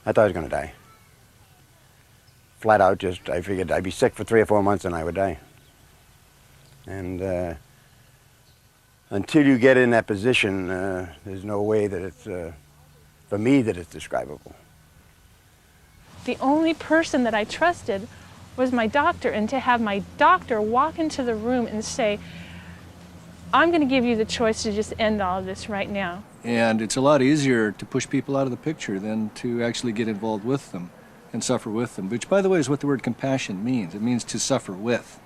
I thought I was going to die. Flat out, just I figured I'd be sick for 3 or 4 months and I would die. And until you get in that position, there's no way that it's, for me, that it's describable. The only person that I trusted was my doctor, and to have my doctor walk into the room and say, I'm going to give you the choice to just end all of this right now. And it's a lot easier to push people out of the picture than to actually get involved with them and suffer with them, which, by the way, is what the word compassion means. It means to suffer with.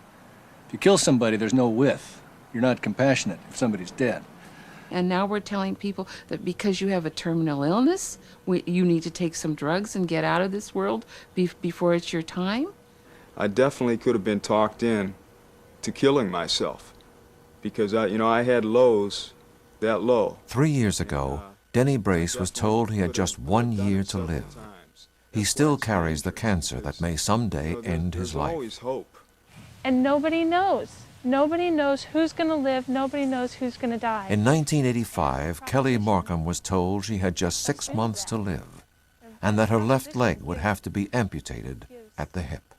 If you kill somebody, there's no with. You're not compassionate if somebody's dead. And now we're telling people that because you have a terminal illness, you need to take some drugs and get out of this world before it's your time? I definitely could have been talked in to killing myself because, I had lows that low. 3 years ago, Denny Brace was told he had just 1 year to live. He still carries the cancer that may someday end his life. There's always hope. And nobody knows. Nobody knows who's going to live. Nobody knows who's going to die. In 1985, Kelly Markham was told she had just 6 months to live and that her left leg would have to be amputated at the hip.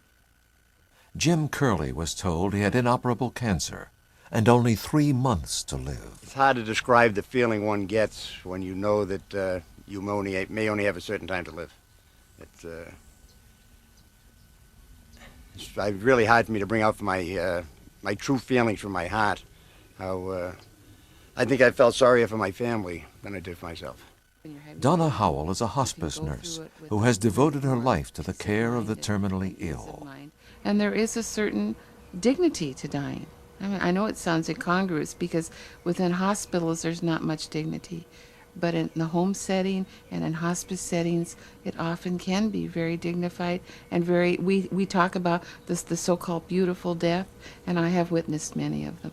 Jim Curley was told he had inoperable cancer and only 3 months to live. It's hard to describe the feeling one gets when you know that you may only have a certain time to live. It's really hard for me to bring out my my true feelings from my heart. How I think I felt sorrier for my family than I did for myself. Donna Howell is a hospice nurse who has devoted her life to the care of the terminally ill. And there is a certain dignity to dying. I mean, I know it sounds incongruous because within hospitals there's not much dignity. But in the home setting and in hospice settings, it often can be very dignified and very, we talk about this, the so-called beautiful death, and I have witnessed many of them.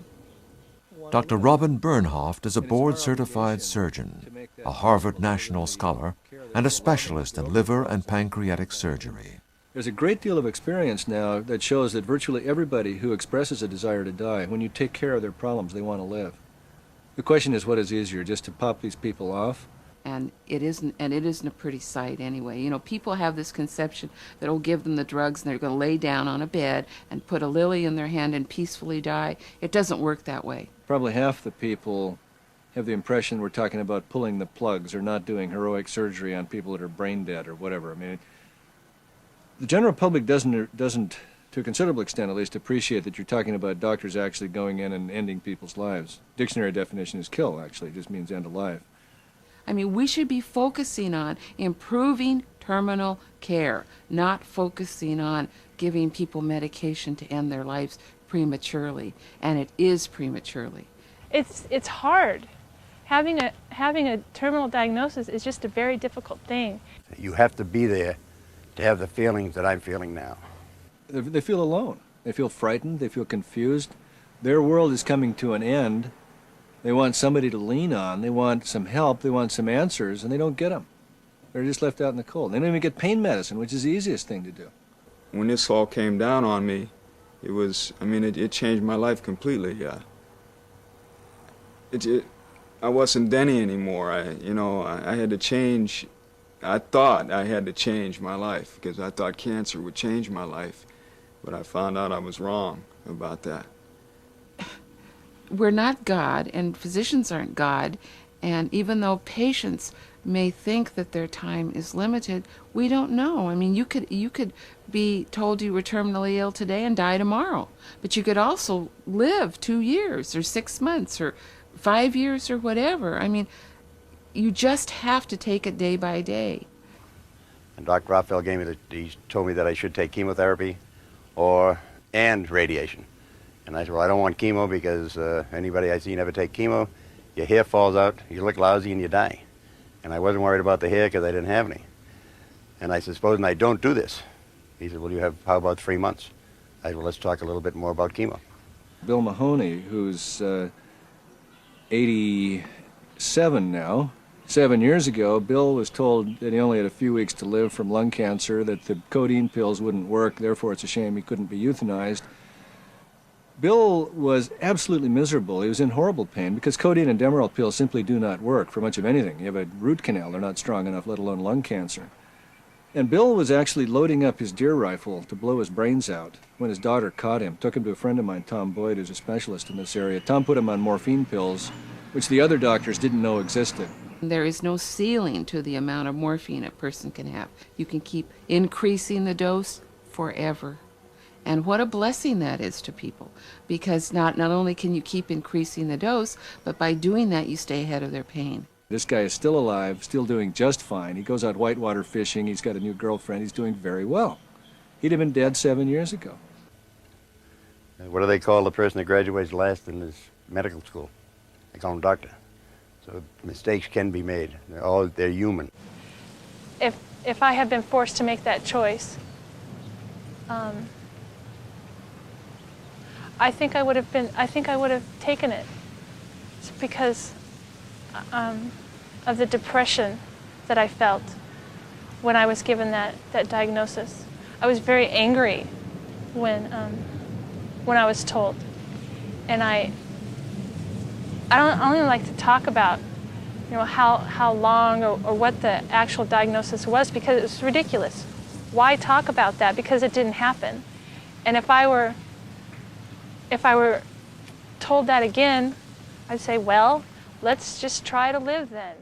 Dr. Robin Bernhoft is a board-certified surgeon, a Harvard National Scholar, and a specialist in liver and pancreatic surgery. There's a great deal of experience now that shows that virtually everybody who expresses a desire to die, when you take care of their problems, they want to live. The question is, what is easier, just to pop these people off? And it isn't a pretty sight anyway. You know, people have this conception that will give them the drugs and they're going to lay down on a bed and put a lily in their hand and peacefully die. It doesn't work that way. Probably half the people have the impression we're talking about pulling the plugs or not doing heroic surgery on people that are brain dead or whatever. I mean, the general public doesn't, to a considerable extent at least, appreciate that you're talking about doctors actually going in and ending people's lives. Dictionary definition is kill, actually. It just means end of life. I mean, we should be focusing on improving terminal care, not focusing on giving people medication to end their lives prematurely, and it is prematurely. It's hard. Having a terminal diagnosis is just a very difficult thing. You have to be there to have the feelings that I'm feeling now. They feel alone. They feel frightened. They feel confused. Their world is coming to an end. They want somebody to lean on. They want some help. They want some answers, and they don't get them. They're just left out in the cold. They don't even get pain medicine, which is the easiest thing to do. When this all came down on me, it was, it changed my life completely, yeah. I wasn't Denny anymore. I had to change. I thought I had to change my life because I thought cancer would change my life, but I found out I was wrong about that. We're not God, and physicians aren't God, and even though patients may think that their time is limited, we don't know. I mean, you could be told you were terminally ill today and die tomorrow, but you could also live 2 years or 6 months or 5 years or whatever. I mean, you just have to take it day by day. And Dr. Raphael he told me that I should take chemotherapy and radiation. And I said, well, I don't want chemo because anybody I see never take chemo. Your hair falls out, you look lousy, and you die. And I wasn't worried about the hair because I didn't have any. And I said, supposing I don't do this. He said, well, how about 3 months? I said, well, let's talk a little bit more about chemo. Bill Mahoney, who's 87 now, 7 years ago, Bill was told that he only had a few weeks to live from lung cancer, that the codeine pills wouldn't work, therefore it's a shame he couldn't be euthanized. Bill was absolutely miserable. He was in horrible pain because codeine and Demerol pills simply do not work for much of anything. You have a root canal, they're not strong enough, let alone lung cancer. And Bill was actually loading up his deer rifle to blow his brains out when his daughter caught him, took him to a friend of mine, Tom Boyd, who's a specialist in this area. Tom put him on morphine pills, which the other doctors didn't know existed. There is no ceiling to the amount of morphine a person can have. You can keep increasing the dose forever. And what a blessing that is to people, because not only can you keep increasing the dose, but by doing that you stay ahead of their pain. This guy is still alive, still doing just fine. He goes out whitewater fishing. He's got a new girlfriend. He's doing very well. He'd have been dead 7 years ago. What do they call the person that graduates last in his medical school? They call him doctor. So mistakes can be made. They're human. If I had been forced to make that choice, I think I would have taken it. It's because of the depression that I felt when I was given that diagnosis. I was very angry when I was told, and I don't even like to talk about, how long or what the actual diagnosis was, because it was ridiculous. Why talk about that? Because it didn't happen. And if I were told that again, I'd say, well, let's just try to live then.